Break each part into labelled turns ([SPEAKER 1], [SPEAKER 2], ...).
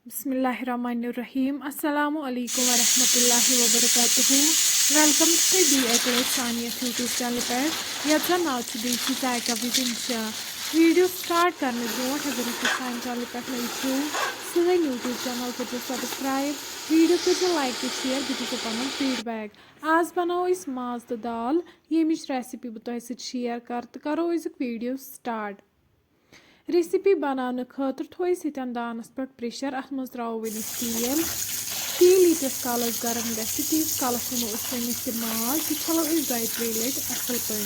[SPEAKER 1] Bismillahirrahmanirrahim. Assalamu alaikum wa rahmatullahi wa barakatuhu. Welcome to the Academic Science YouTube channel पर यह नाव देसी जायका विजिंशा video start करने brought अगर इस साइन चैनल पर नई छो सही YouTube चैनल पर जो सब्सक्राइब वीडियो को जो लाइक तो शेयर भी तो पनन फीडबैक आज बनाओ इस माज तो दाल ये मिश रेसिपी बताओ इसे शेयर कर तो करो इस वीडियो स्टार्ट रेसिपी बनाने खतर थो यन दानस पे प्रेशर अत मज त्रो वन तेल तेल यीतस कालस गर्म गि तीस कालस निमो वन माज यह छलो दय त्रे लट असल पे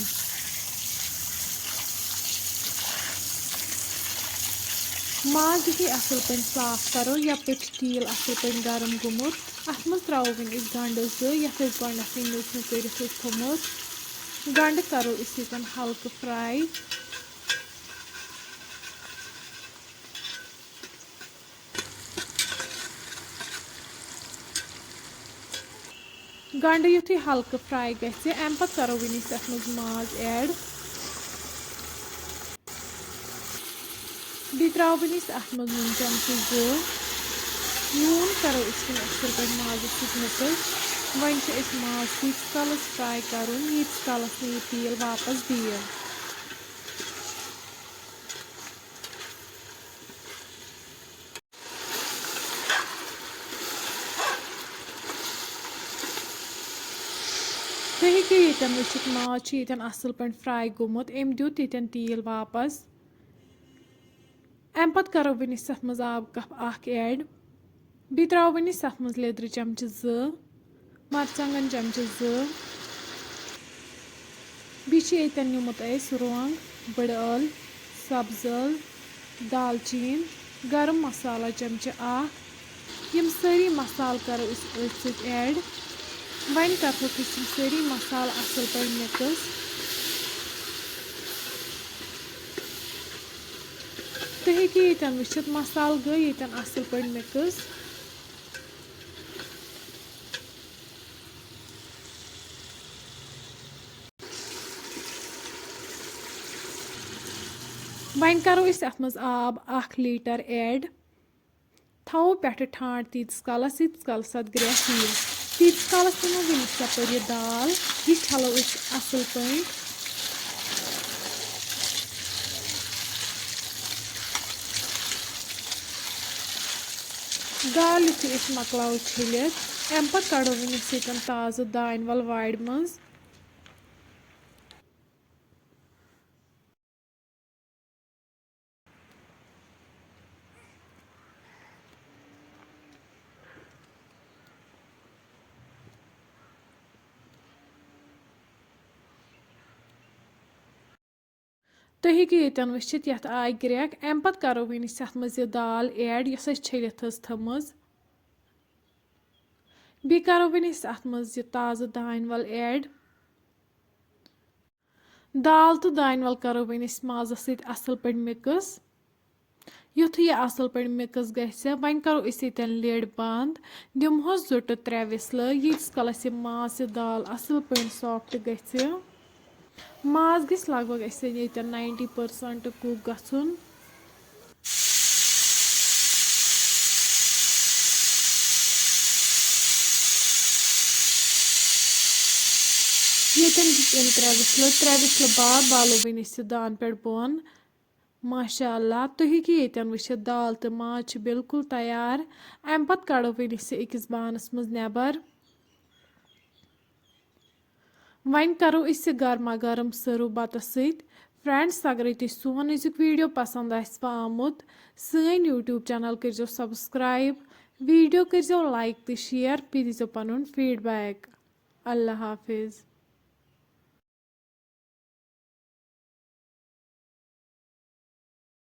[SPEAKER 1] माज यु असल पे साफ करो यप तेल असल पे गर्म गोमुत अत मज त्रो वन गंड ज गंड न्यूस कर थोमुत गंड करो यन हल्क फ्राई गंड युथी हल्क फ्राई गि अम पे करो वन अत मज माज ऐड बी त्रो वन अत मज नून चमचि नून करो असल पे माज मिक्स वन माज तीस कालस फ्राई कर यीस कालस यह तेल वापस दिए तुम हेकु यन वुचित माज यन असल पे फ्राई गोमुत अम दियुत यन तेल वापस अम पत करो वन अत मज आब कप अख ऐड बी त्रो वन अत मज लेदर चमचि मरचंगन चमचि बी यन निमुत रोंग बड़ ٲल सब्ज ٲल दालचीन गरम मसाला चमचि अख यम सारी मसाल करो अथ ऐड वन करो सारी मसाल असल पे मिक्स तुम हेकु यन वुचित मसाल गई यन असल पे मिक्स वन करो अत मज आब 1 लीटर ऐड थो पे ठाण तीस कालस ग्रेस यी तीस कालस निमो वन यप दाल यह छलो असल पे दाल युथी मकलाओ छलित अम पे कड़ो वन ताज़ दान वल वाड़ मज तुम हेकु यन वुचित यथ आय ग्रेक अम पे करो वन अत मज दाल ऐड यस छलित थमज बी करो वन अत मज ताज़ दान वल ऐड दाल तो दान वल करो वन माज असल पे मिक्स युथु यह असल पे मिक्स गि वन करो यन लिड बंद दिमहोस जुट 3 विसल यीस कालस माज दाल असल पे सॉफ्ट गि माज गि लगभग यन 90% कुक गछुन यन 3 विसल बाद बालो वन दान पे बोन माशाअल्लाह तुम हेकु यन वुचित दाल तो माज बिल्कुल तैयार अम पे कड़ो वन अकिस बानस मज नेबर वन करो गर्मा गर्म सर्व बत फ्रेंड्स अगर तुम सोन अजुक वीडियो पसंद आमुत सन यूट्यूब चैनल करो सब्सक्राइब वीडियो करो लाइक तो शेयर पे दीजो पनुन फीडबैक अल्लाह हाफिज।